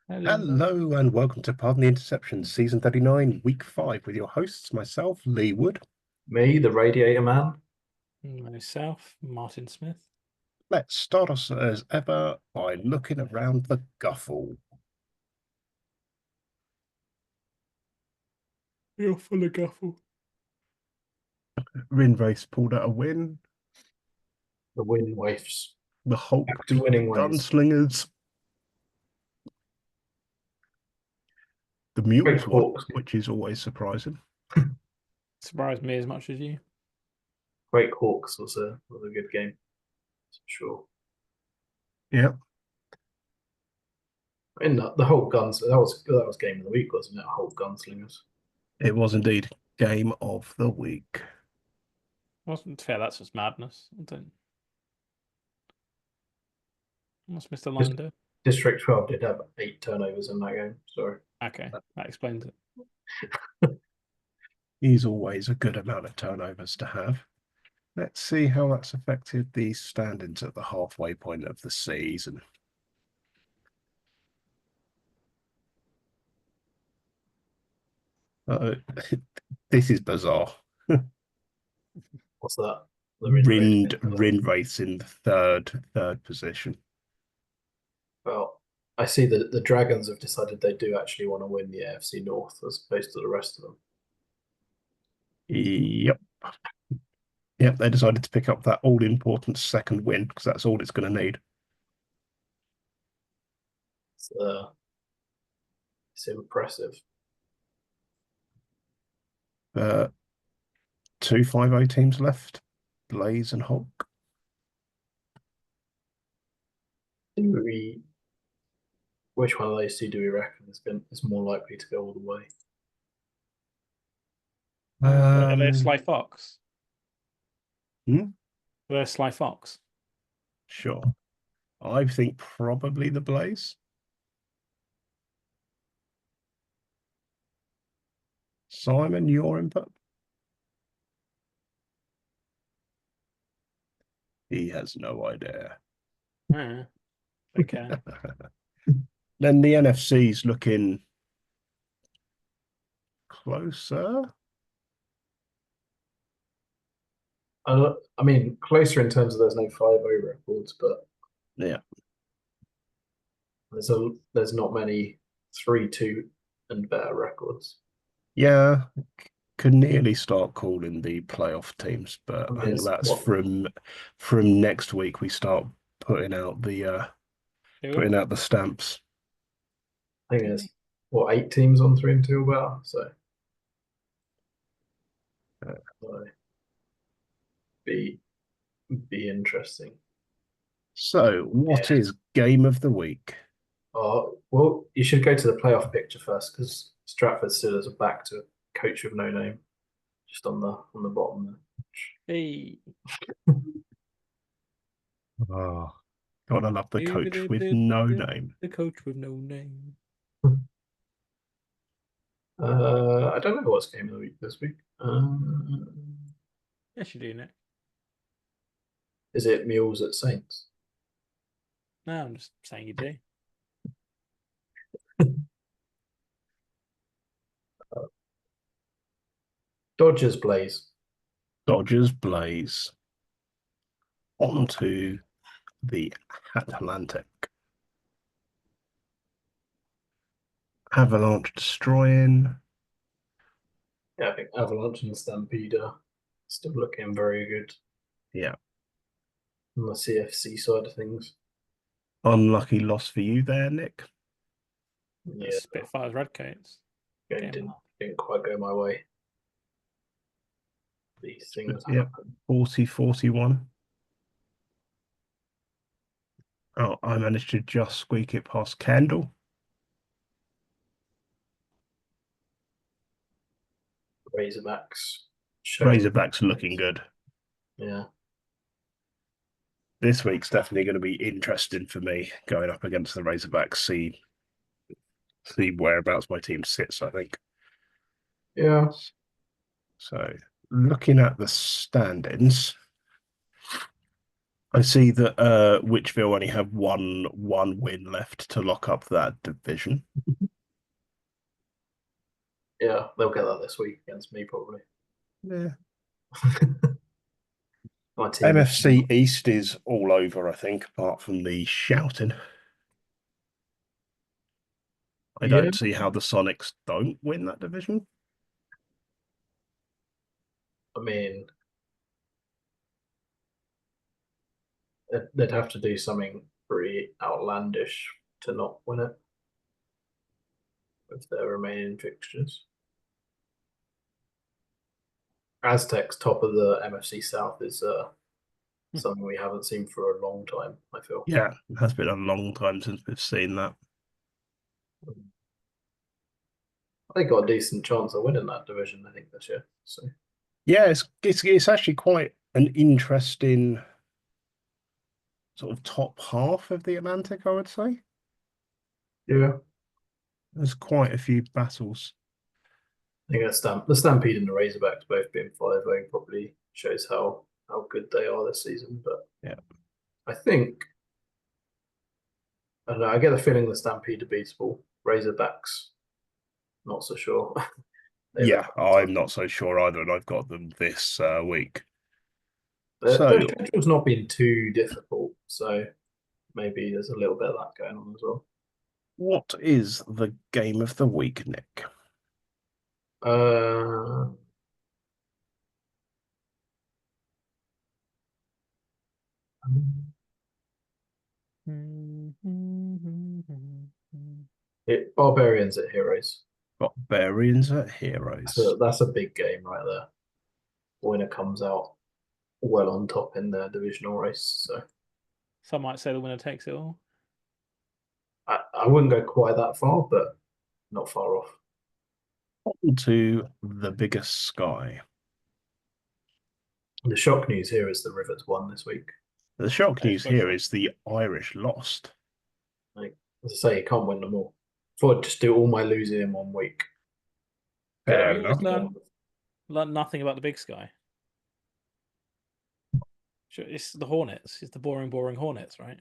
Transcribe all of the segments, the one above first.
Hello. Hello and welcome to Pardon the Interception, Season 39, Week 5, with your hosts, myself, Lee Wood. Me, the Radiator Man. Myself, Martin Smith. Let's start us as ever by looking around the guffle. You're full of guffle. Rinrace pulled out a win. The Wind Waifs. The Hulk Back to beat the winning ways. Gunslingers. The Great Mules won, Hawks. which is always surprising. Surprised me as much as you. Great Hawks was a good game, for sure. Yeah, And the whole guns that was game of the week, wasn't it? Whole Gunslingers. it was indeed Game of the Week. Wasn't fair, that's just madness. I don't. What's Mr. Dis- Lando? District 12 did have 8 turnovers in that game. Sorry. Okay, that explains it. He's always a good amount of turnovers to have. Let's see how that's affected the standings at the halfway point of the season. This is bizarre. What's that? The Rinrace in third position. Well, I see that the Dragons have decided they do actually want to win the AFC North as opposed to the rest of them. Yep. Yep, they decided to pick up that all-important second win because that's all it's going to need. It's impressive. 2 5-0 teams left, Blaze and Hulk. Which one of those two do we reckon is more likely to go all the way? Are they Sly Fox? Hmm? They're Sly Fox. Sure. I think probably the Blaze. Simon, your input? He has no idea. Yeah, okay. Then the NFC's looking closer. I mean, closer in terms of there's no 5-0 records, but Yeah. there's not many 3-2 and better records. Yeah, can nearly start calling the playoff teams, but I I mean, think it's that's what from next week we start putting out the stamps. I think it's what 8 teams on 3-2 or better. So be be interesting. So, what is game of the week? Well, you should go to the playoff picture first because Stratford Steelers are back to coach with no name, just on the bottom there. Hey. Oh, gotta love the coach with no name. The coach with no name. I don't know what's game of the week this week. Yes, you do, Nick. Is it Mules at Saints? No, I'm just saying you do. Dodgers Blaze. Dodgers Blaze. On to the Atlantic. Avalanche destroying. Yeah, I think Avalanche and Stampede are still looking very good Yeah. on the CFC side of things. Unlucky loss for you there, Nick. Yeah, Spitfires Redcoats. didn't quite go my way. These things happen. 40-41. Oh, I managed to just squeak it past Candle. Razorbacks. Razorbacks looking good. Yeah. This week's definitely going to be interesting for me going up against the Razorbacks. See whereabouts my team sits, I think. Yeah. So looking at the standings, I see that Wychville only have one win left to lock up that division. Yeah, they'll get that this week against me probably. Yeah. My team. MFC East is all over, I think, apart from the shouting. I Yeah, don't see how the Sonics don't win that division. I mean, they'd have to do something pretty outlandish to not win it with their remaining fixtures. Aztecs top of the MFC South is something we haven't seen for a long time, I feel. Yeah, it has been a long time since we've seen that. They got a decent chance of winning that division, I think, this year. So Yeah, it's actually quite an interesting sort of top half of the Atlantic, I would say. yeah, There's quite a few battles. I think the Stampede and the Razorbacks both being 5-0 probably shows how good they are this season. But Yeah. I think I don't know. I get the feeling the Stampede are beatable. Razorbacks, not so sure. Yeah, I'm not so sure either, and I've got them this week. Their schedule's not been too difficult, so maybe there's a little bit of that going on as well. What is the game of the week, Nick? Uh, Barbarians at Heroes. Barbarians at Heroes. That's a big game right there. Winner comes out well on top in their divisional race. So Some might say the winner takes it all. I wouldn't go quite that far, but not far off. On to the biggest sky. The shock news here is the Rivets won this week. The shock news here is the Irish lost. Like, as I say, you can't win them all. Thought I'd just do all my losing in 1 week. Fair You always enough. learn nothing about the big sky. Sure, it's the Hornets. It's the boring Hornets, right?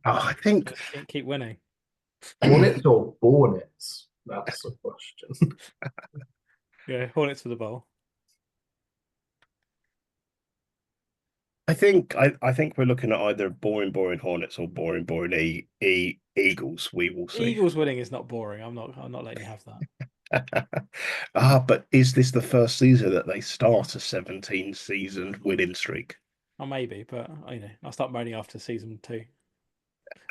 I think Just keep winning. Hornets or Bornets? That's the question. Yeah, Hornets for the bowl. I think we're looking at either boring Hornets or boring Eagles. We will see. Eagles winning is not boring. I'm not letting you have that. But is this the first season that they start a 17-season winning streak? Oh, maybe, but I'll start moaning after season 2.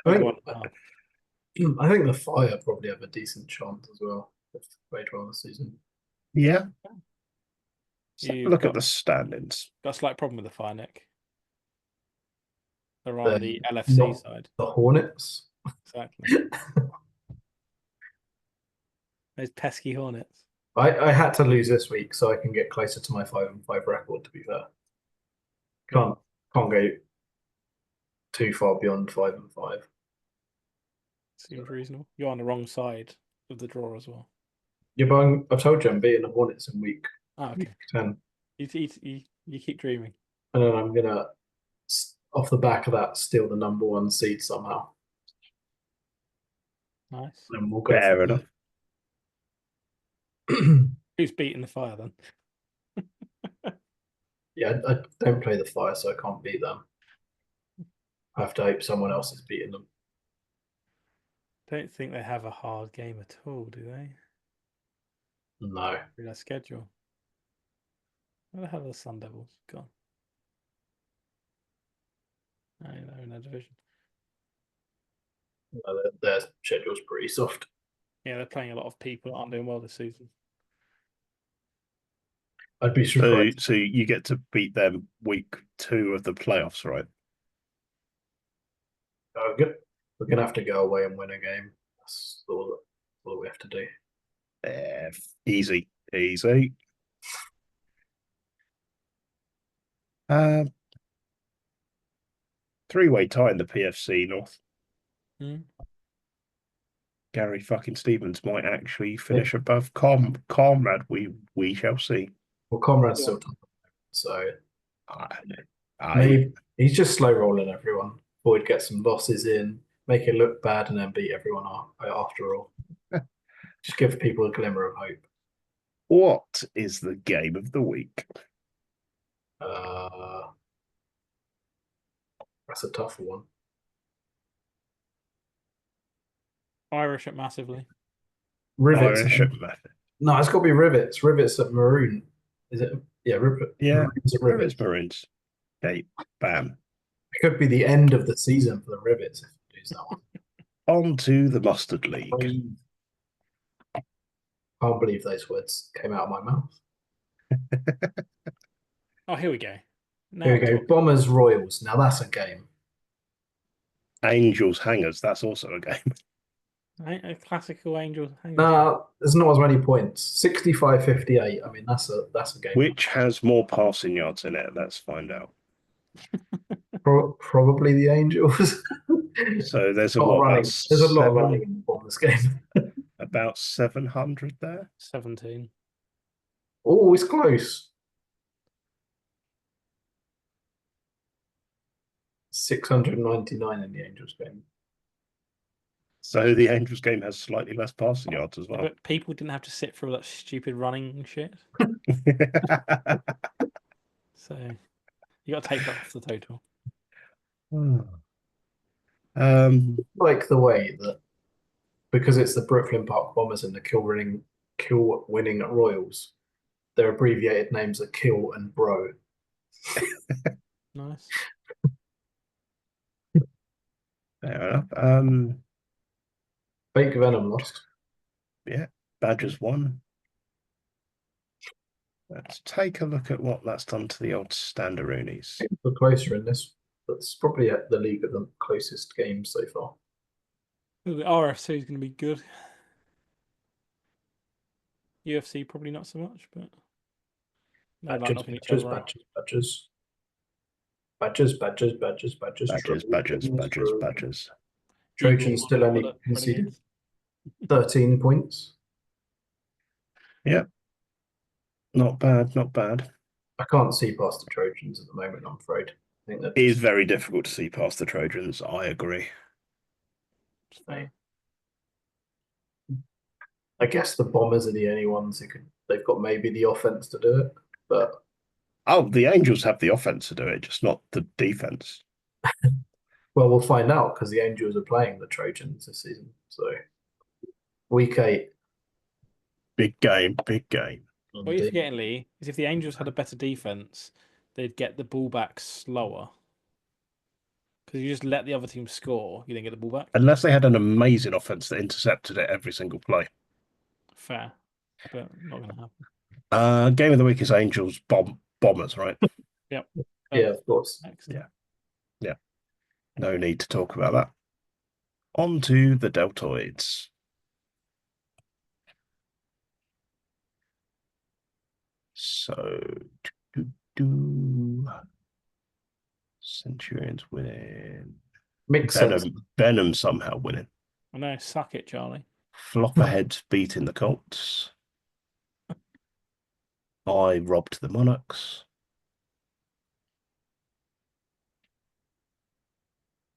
I think the Fire probably have a decent chance as well if they play well this season. Yeah. Look at the standings. Got a slight problem with the Fire, Nick. They're on the LFC side. The Hornets. Exactly. Those pesky Hornets. I had to lose this week so I can get closer to my 5-5 record, to be fair. Can't go too far beyond 5-5. Seems reasonable. You're on the wrong side of the draw as well. Yeah, but I've told you I'm beating the Hornets in week 10. You keep dreaming. And then I'm going to, off the back of that, steal the #1 seed somehow. Nice. And we'll go fair enough. Who's beating the Fire then? Yeah, I don't play the Fire, so I can't beat them. I have to hope someone else is beating them. Don't think they have a hard game at all, do they? No. Their schedule. Where the hell are the Sun Devils gone? No, they're in their division. No, their schedule's pretty soft. Yeah, they're playing a lot of people that aren't doing well this season. I'd be surprised. So you get to beat them week 2 of the playoffs, right? Oh, good. We're going to have to go away and win a game. That's all we have to do. Easy. Three-way tie in the PFC North. Gary fucking Stevens might actually finish above Comrade. We shall see. Well, Comrade's still top, so Maybe he's just slow rolling everyone. Boyd get some losses in, make it look bad, and then beat everyone after all. Just give people a glimmer of hope. What is the game of the week? That's a tough one. – Irish it massively. Rivets. Irish method. No, it's got to be Rivets. Rivets at Maroon. Is it? Yeah, Yeah, Maroons at Rivets. Rivets Maroons. Okay, bam. It could be the end of the season for the Rivets if you lose that one. On to the Mustard League. Can't believe those words came out of my mouth. Oh, here we go. Now Here we we're go. talking. Bombers Royals. Now that's a game. Angels Hangers. That's also a game. A classical Angels. Nah, there's not as many points. 65-58. I mean, that's a game. Which has more passing yards in it? Let's find out. Probably the Angels. So there's a Lot of what? running. About There's a lot of seven- running in the Bombers game. About 700 there. 17. Oh, it's close. 699 in the Angels game. So the Angels game has slightly less passing yards as well. But people didn't have to sit through all that stupid running shit. So you got to take that off the total. Like the way that because it's the Brooklyn Park Bombers and the kill winning Royals, their abbreviated names are Kill and Bro. Nice. Fair enough. Fake Venom lost. Yeah, Badgers won. Let's take a look at what that's done to the old Standaroonies. We're closer in this. That's probably the league of the closest games so far. Ooh, the RFC is going to be good. UFC probably not so much, but they like knocking each other out. Badgers. Trojans still only conceded 13 points. Yeah. Not bad, not bad. I can't see past the Trojans at the moment, I'm afraid. I think that It is very difficult to see past the Trojans, I agree. I guess the Bombers are the only ones they've got maybe the offense to do it, but the Angels have the offense to do it, just not the defense. well, we'll find out because the Angels are playing the Trojans this season. So week 8. Big game, big game. What you're forgetting, Lee, is if the Angels had a better defense, they'd get the ball back slower. Because you just let the other team score, you then get the ball back. Unless they had an amazing offense that intercepted it every single play. Fair, but not going to happen. Game of the week is Angels Bombers, right? Yep. Yeah, of course. Next. Yeah. No need to talk about that. On to the Deltoids. So, Centurions winning. Makes sense. Venom somehow winning. I know, suck it, Charlie. Flopperheads beating the Colts. I robbed the Monarchs.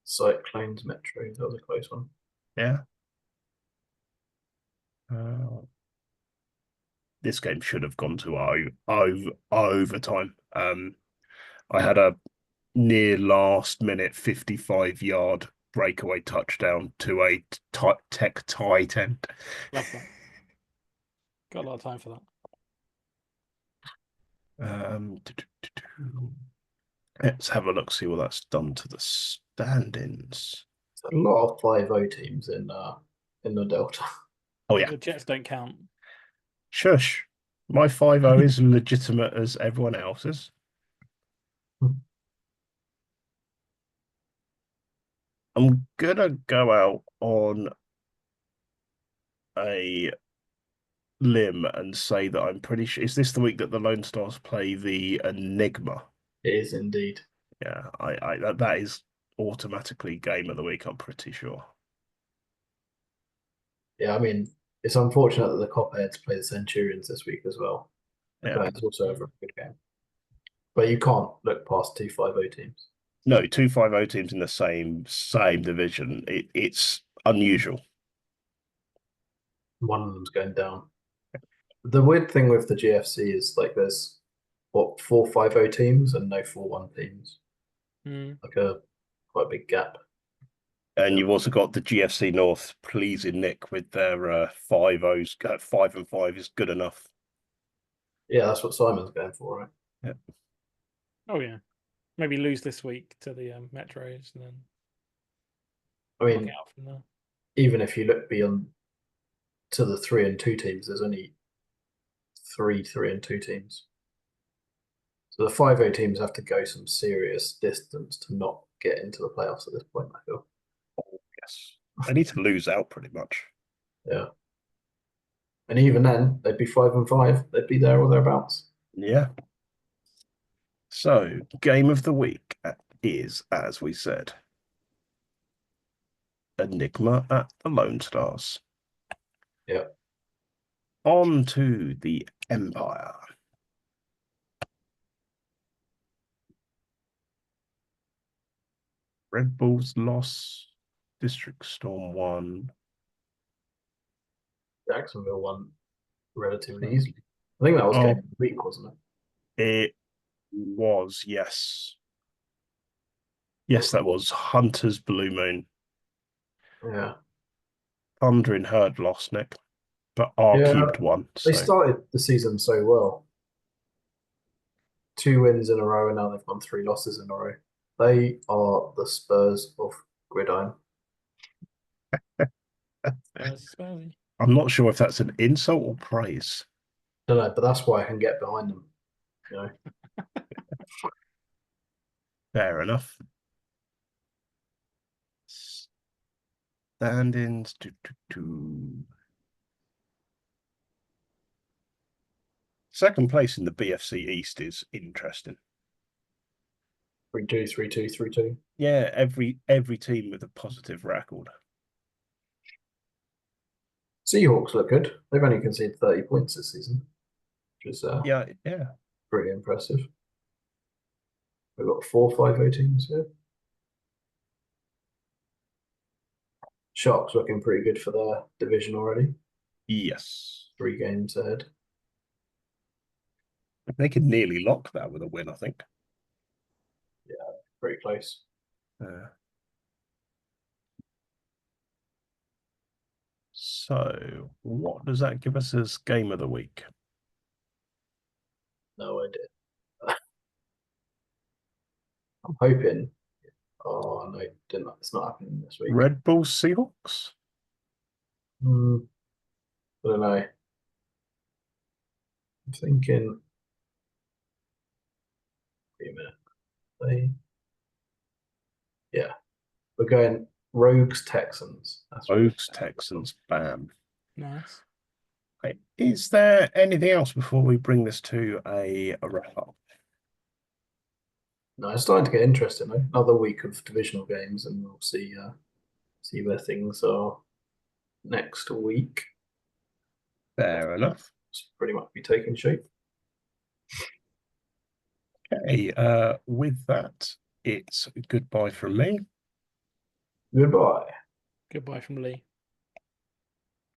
Cyclones Metro, that was a close one. Yeah. This game should have gone to overtime. I had a near last minute 55-yard breakaway touchdown to a tech tight end. Love that. Got a lot of time for that. Let's have a look, see what that's done to the standings. There's a lot of 5-0 teams in the Delta. Oh yeah. The Jets don't count. Shush. My 5-0 is legitimate as everyone else's. I'm gonna go out on a limb and say that I'm pretty sure. Is this the week that the Lone Stars play the Enigma? It is indeed. Yeah, that is automatically game of the week, I'm pretty sure. Yeah, I mean, it's unfortunate that the Copperheads play the Centurions this week as well. Yeah. It's also a very good game. But you can't look past 2-5-0 teams. No, 2-5-0 teams in the same division. It's unusual. One of them's going down. The weird thing with the GFC is like there's what 4-5-0 teams and no 4-1 teams. Like a quite a big gap. And you've also got the GFC North pleasing Nick with their 5-0s. 5-5 is good enough. Yeah, that's what Simon's going for, right? Yeah. Oh yeah, maybe lose this week to the Metros and then. I mean, out from there. Even if you look beyond to the 3-2 teams, there's only 3-3-2 teams. So the 5-0 teams have to go some serious distance to not get into the playoffs at this point, I feel. Yes. They need to lose out pretty much. Yeah. And even then, they'd be 5-5. They'd be there or thereabouts. Yeah. So, game of the week is, as we said, Enigma at the Lone Stars. Yeah. On to the Empire. Red Bulls loss. District Storm won. Jacksonville won relatively easily. I think that was game of the week, wasn't it? It was, yes. Yes, that was Hunter's Blue Moon. Yeah. Thundering Herd lost, Nick, but R-Cubed won. They started the season so well. 2 wins in a row, and now they've won 3 losses in a row. They are the Spurs of Gridiron. I'm not sure if that's an insult or praise. I don't know, but that's why I can get behind them. You know. Fair enough. Stand-ins. Second place in the BFC East is interesting. 3-2, 3-2, 3-2. Yeah, every team with a positive record. Seahawks look good. They've only conceded 30 points this season, which is yeah, pretty impressive. We've got 4-5-0 teams here. Sharks looking pretty good for their division already. Yes. 3 games ahead. They could nearly lock that with a win, I think. Yeah, pretty close. So, what does that give us as game of the week? No idea. I'm hoping. Oh no, it's not happening this week. Red Bulls Seahawks? I don't know. I'm thinking. Wait a minute. Yeah, we're going Rogues Texans. Rogues Texans. Bam. Nice. Okay. Is there anything else before we bring this to a wrap up? No, it's starting to get interesting though. Another week of divisional games, and we'll see where things are next week. Fair enough. It's pretty much be taking shape. Okay, with that, it's goodbye from me. Goodbye. Goodbye from Lee.